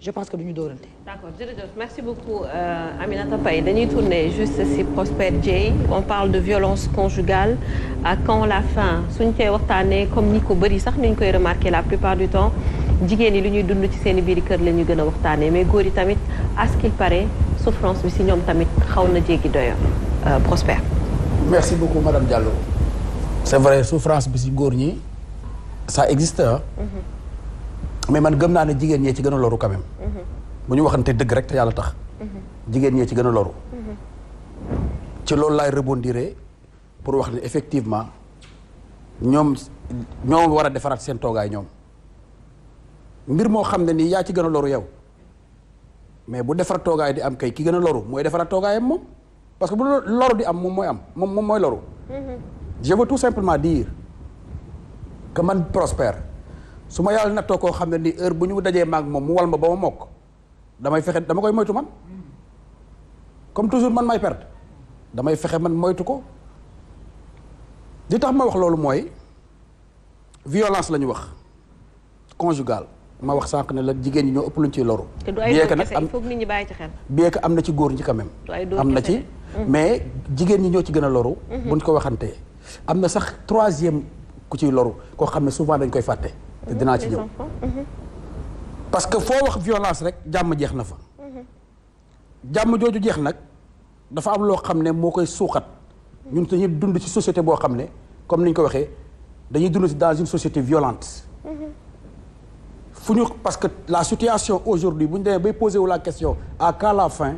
je pense que du ñu dóorante. D'accord, jërëjëf merci beaucoup Aminata Paye dañuy tourner juste si Prosper Dieye on parle de violence conjugale à quand la fin suñ koy waxtaanee comme ni ko bëri sax ni ñu koy remarquer la plupart du temps jigéen ñi lu ñuy dund ci seen i biir kër la ñu gën a waxtaanee mais góor yi tamit à ce qu'il paraît souffrance bi si ñoom tamit xaw na jéggi doyo Prosper. Merci beaucoup madame Diallo. C'est vrai souffrance bi si góor ñi ça existe ah. Mais man gëm naa ne jigéen ñee ci gën a loru quand même. bu ñu waxante dëgg rek te yàlla tax. jigéen ñee ci gën a loru. ci loolu laay rebondir pour wax ne effectivement ñoom war a defaraat seen toogaay ñoom. mbir moo xam ne nii yaa ci gën a loru yow mais bu defar toogaay di am kay ki gën a loru mooy defaraat toogaayam moom parce que bu loru di am moom mooy am moom mooy loru. Je veux tout simplement dire que man Prosper su ma yàlla nattoo koo xam ne ni heure bu ñu dajee maag moom mu wal ma ba ma mokk damay fexe dama koy moytu man comme toujours man may perte damay fexe man moytu ko li tax ma wax loolu mooy violence la ñu wax conjugale ma wax sànq ne la jigéen ñi ñoo ëpp luñ ciy loru. te du ay dóor kese il faut que nit ñi bàyyi ci xel. bien que am na ci góor ñi quand même. am na ci mais jigéen ñi ñoo ci gën a loru. buñ ko waxantee am na sax troisième ku ciy loru koo xam ne souvent dañ koy fàtte. te dinaa ci ñëw parce que foo wax violence rek jàmm jeex na fa. jàmm jooju jeex nag dafa am loo xam ne moo koy suuxat ñun dañuy dund ci société boo xam ne comme ni ñu ko waxee dañuy dund ci dans une société violente. fu ñu parce que la situation aujourd'hui bu ñu demee bay poser wu la question à quand la fin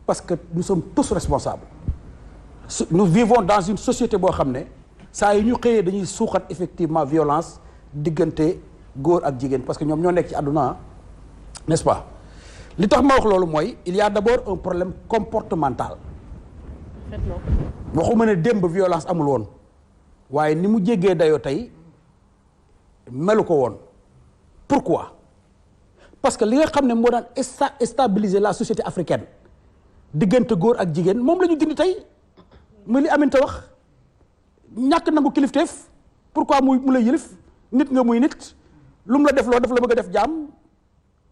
parce que nous sommes tous responsables nous vivons dans une société boo xam ne saa yu ñu xëyee dañuy suuxat effectivement violence diggante góor ak jigéen parce que ñoom ñoo nekk ci àdduna n'est-ce pas li tax ma wax loolu mooy il y a d'abord un problème comportemental waxuma ne démb violence amul woon waaye ni mu jéggee dayoo tey melu ko woon pourquoi parce que li nga xam ne moo daan stabiliser la société africaine diggante góor ak jigéen moom la ñu dindi tey muy li Aminta wax ñàkk nangu kilifteef pourquoi mu la yilif nit nga muy nit lu mu la def loo daf la bëgg a def jaam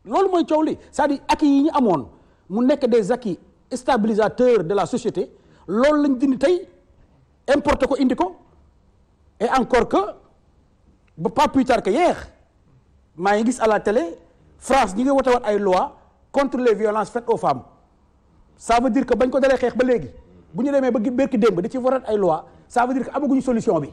loolu mooy coow li c'est-à-dire acquis yi ñu amoon mu nekk des acquis stabilisateurs de la société loolu lañ dindi tey importé ko indi ko et encore que ba pas plus tard que hier maa ngi gis à la télé France ñi ngi wote woon ay loi contre les violences faites aux femmes ça veut dire que bañ ko dalee xeex ba léegi bu ñu demee ba berki démb di ci voter ay loi ça veut dire que amaguñu solution bi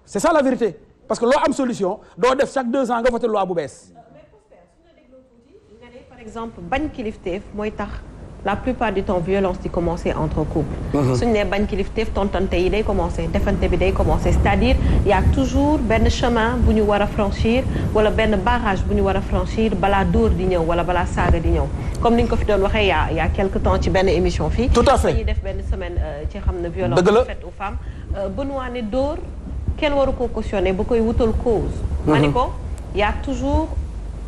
c'est ça la vérité parce que loo am solution doo def chaque 2 ans nga voter loi bu bees. mais Prosper su ñu la dégloo tuuti nga ne par exemple bañ kilifteef mooy tax la plupart du temps violence di commencer entre couples. suñu nee bañ kilifteef tontante yi day commencer defante bi day commencer c'est-à-dire il y a toujours benn chemin bu ñu war a franchir wala benn barrage bu ñu war a franchir balaa dóor di ñëw wala balaa saaga di ñëw comme ni ñu ko fi doon waxee il y a quelque temps ci benn émission fii. tout à fait dañuy def benn semaine ci xam ne violence faite aux femmes. Benoît ne dóor kenn waru ko cautionner ba koy wutal cause. ma ni ko y a toujours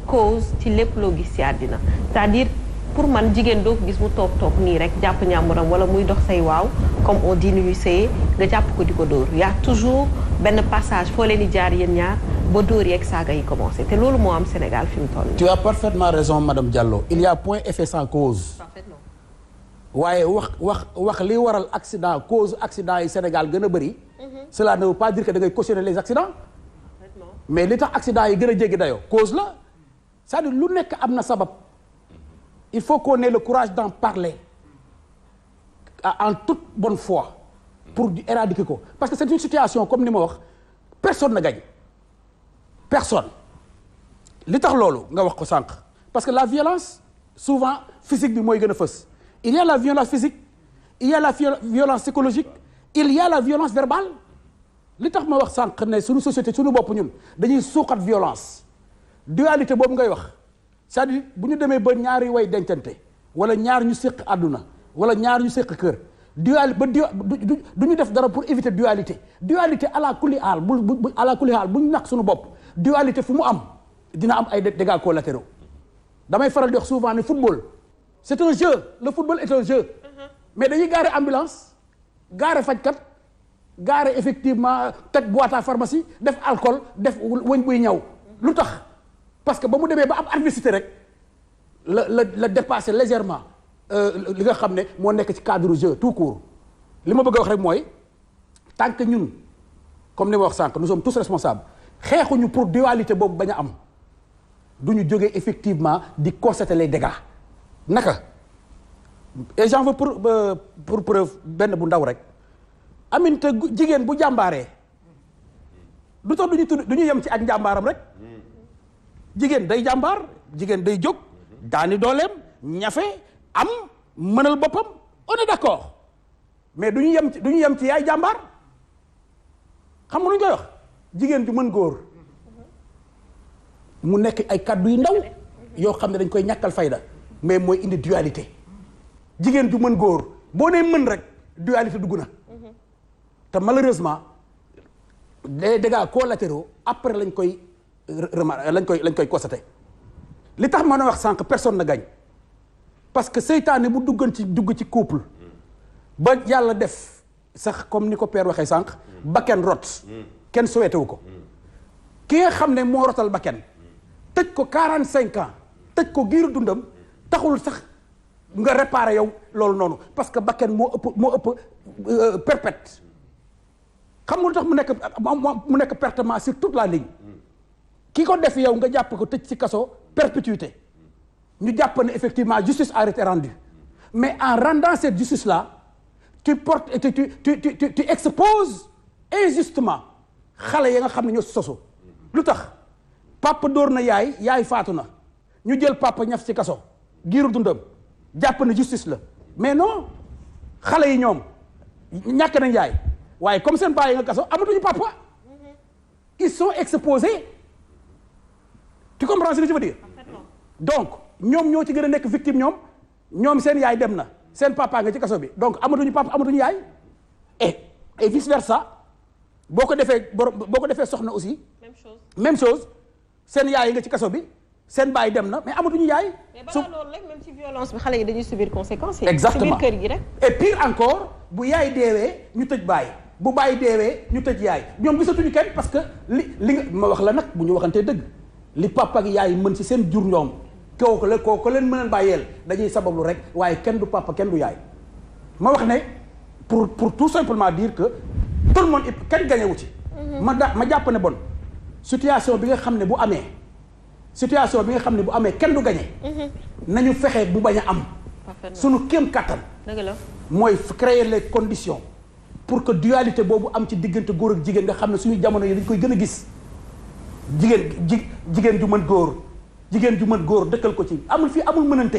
cause ci lépp loo gis ci àddina c'est-à-dire. pour man jigéen doo ko gis mu toog nii rek jàpp ñàmburam wala muy dox say waaw comme on dit ni ñuy sëyee nga jàpp ko di ko dóor y a toujours benn passage foo leen di jaar yéen ñaar ba dóor yeeg saaga yi commencé te loolu moo am Sénégal fi mu toll nii. Tu as parfaitement raison madame Diallo il y a point effet sans cause. parfaitement. waaye wax li waral accident cause accident yi Sénégal gën a bëri. cela ne veut pas dire que da ngay cautionner les accidents. mais li tax accident yi gën a jéggi dayoo cause la c'est-à-dire lu nekk am na sabab. il faut qu'on ait le courage d'en parler en toute bonne foi pour éradiquer ko parce que c'est une situation comme ni ma wax personne ne gagne personne li tax loolu nga wax ko sànq parce que la violence souvent physique bi mooy gën a fës il y a la violence physique il y a la violence psychologique il y a la violence verbale li tax ma wax sànq ne suñu société suñu bopp ñun dañuy suuxat violence dualité boobu ngay wax c'est-à-dire bu ñu demee ba ñaari way dencante wala ñaar ñu séq àdduna wala ñaar ñu séq kër du ñu def dara pour éviter dualité à la kulli haal à la kulli haal bu ñu nax suñu bopp dualité fu mu am dina am ay dégâts collatéraux damay faral di wax souvent ne football c'est un jeu le football est un jeu mais dañuy gaare ambulance gaare fajkat gaare effectivement teg boîte à pharmacie def alcool def wëñ buy ñaw lu tax parce que ba mu demee ba am adversité rek la dépasser légèrement li nga xam ne moo nekk ci cadre jeu tout court li ma bëgg a wax rek mooy tant que ñun comme ni ma wax sànq nous sommes tous responsables xeexuñu pour dualité boobu bañ a am du ñu jógee effectivement di constater les dégâts naka et j'en veux pour preuve benn bu ndaw rek Aminata jigéen bu jàmbaaree du tax du ñu yem ci ak njàmbaaram rek jigéen day jàmbaar jigéen day jóg daani dooleem ñafe am mënal boppam on est d'accord mais du ñu yem ci yaay jàmbaar xam nga nu ñu koy wax jigéen ju mën góor mu nekk ay kàddu yu ndaw yoo xam ne dañ koy ñàkkal fayda mais mooy indi dualité jigéen ju mën góor boo nee mën rek dualité dugg na te malheureusement les dégâts collatéraux après lañ koy constater li tax mën a wax sànq personne ne gagne parce que seytaane bu dugg ci couple ba yàlla def sax comme ni ko père waxee sànq bakken rot kenn souhaité wu ko ki nga xam ne moo rotal bakken tëj ko 45 ans tëj ko giiru dundam taxul sax nga réparer yow loolu noonu parce que bakken moo ëpp perpète xam nga lu tax mu nekk pertement sur toute la ligne ki ko def yow nga jàpp ko tëj ci kaso perpétuité ñu jàpp ne effectivement justice a été rendue mais en rendant cette justice là tu exposes injustement xale ya nga xam ne ñoo sosu lu tax papa dóor na yaay faatu na ñu jël papa ñaf ci kaso giiru dundam jàpp ne justice la mais non xale yi ñoom ñàkk nañ yaay waaye comme seen baay nga kaso amatuñu papa ils sont exposés tu comprends ce que je veux dire donc ñoom ñoo ci gën a nekk victime ñoom seen yaay dem na seen papa nga ci kaso bi donc amatuñu papa amatuñu yaay et vice versa boo ko defee soxna aussi même chose seen yaay nga ci kaso bi seen baay dem na mais amatuñu yaay. mais balaa loolu rek même ci violence bi xale yi dañuy subir conséquences yi. exactement ci biir kër gi rek. et pire encore bu yaay deewee ñu tëj baay bu baay deewee ñu tëj yaay ñoom gisatuñu kenn parce que li nga ma wax la nag bu ñu waxantee dëgg li papa ak yaay mën ci seen jur ñoom kooku leen mënal bàyyeel dañuy sabablu rek waaye kenn du papa kenn du yaay ma wax ne pour tout simplement dire que tout le monde kenn gañewu ci. ma jàpp ne bon situation bi nga xam ne bu amee. kenn du gagné. nañu fexe bu bañ a am. sunu kéem kattan. dëgg la mooy créer les conditions pour que dualité boobu am ci diggante góor ak jigéen nga xam ne suñu jamono yi dañ koy gën a gis jigéen ju mën góor dëkkal ko ci amul mënante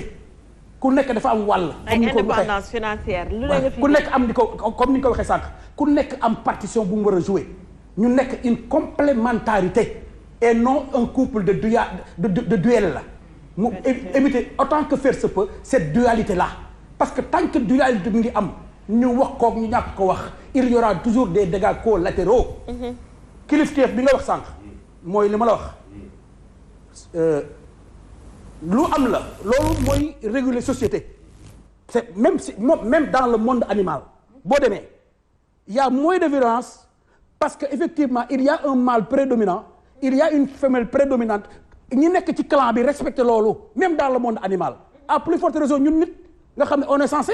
ku nekk dafa am wàll. ay indépendance financière lu la nga fi ku nekk am di ko comme ni nga ko waxee sànq ku nekk am partition bu mu war a jouer ñu nekk une complémentarité. et non un couple de duel là mu éviter autant que faire se peut cette dualité là parce que tant que dualité mi ngi am ñu wax kook ñu ñàkk ko wax il y aura toujours des dégâts collatéraux kilifteef bi nga wax sànq mooy li ma la wax lu am la loolu mooy réguler société c'est même dans le monde animal boo demee il y a moins de violence parce que effectivement il y a un mâle prédominant il y a une femelle prédominante ñi nekk ci clan bi respecter loolu même dans le monde animal à plus forte raison ñun nit nga xam ne on est censé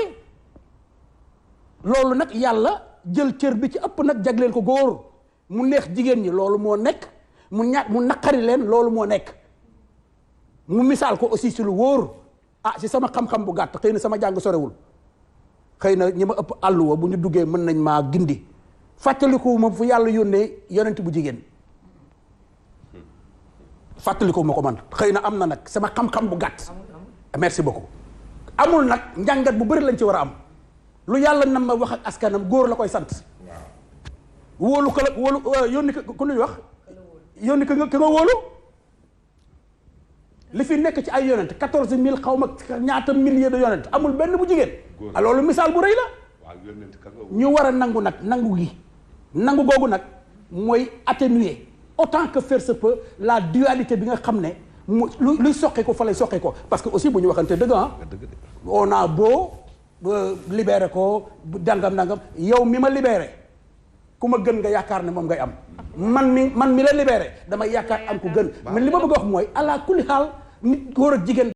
loolu nag yàlla jël cër bi ci ëpp nag jagleel ko góor mu neex jigéen ñi loolu moo nekk mu naqari leen loolu moo nekk mu misaal ko aussi ci lu wóor ci sama xam-xam bu gàtt xëy na sama jàng sorewul xëy na ñi ma ëpp àlluwa bu ñu duggee mën nañ maa gindi fàttaliku ma fu yàlla yónnee yonent bu jigéen fàttaliku ma ko man xëy na am na nag sama xam-xam bu gàtt merci beaucoup amul nag njàngat bu bëri lañ ci war a am lu yàlla nam ma wax ak askanam góor la koy sant wóolu ko la wóolu yónni ko ku nuy wax yónni ko nga wóolu li fi nekk ci ay yonent 14000 xaw ma ñaata milliers de yonent amul benn bu jigéen loolu misaal bu rëy la ñu war a nangu nag nangu googu nag mooy atténuer autant que faire se peut la dualité bi nga xam ne mu luy soqe ko fa lay soqe ko parce que aussi bu ñu waxante dëgg on a beau libéré ko dangam yow mi ma libéré ku ma gën nga yaakaar ne moom ngay am man mi la libéré damay yaakaar am ku gën mais li ma bëgg a wax mooy ala kulli xaal nit góor ak jigéen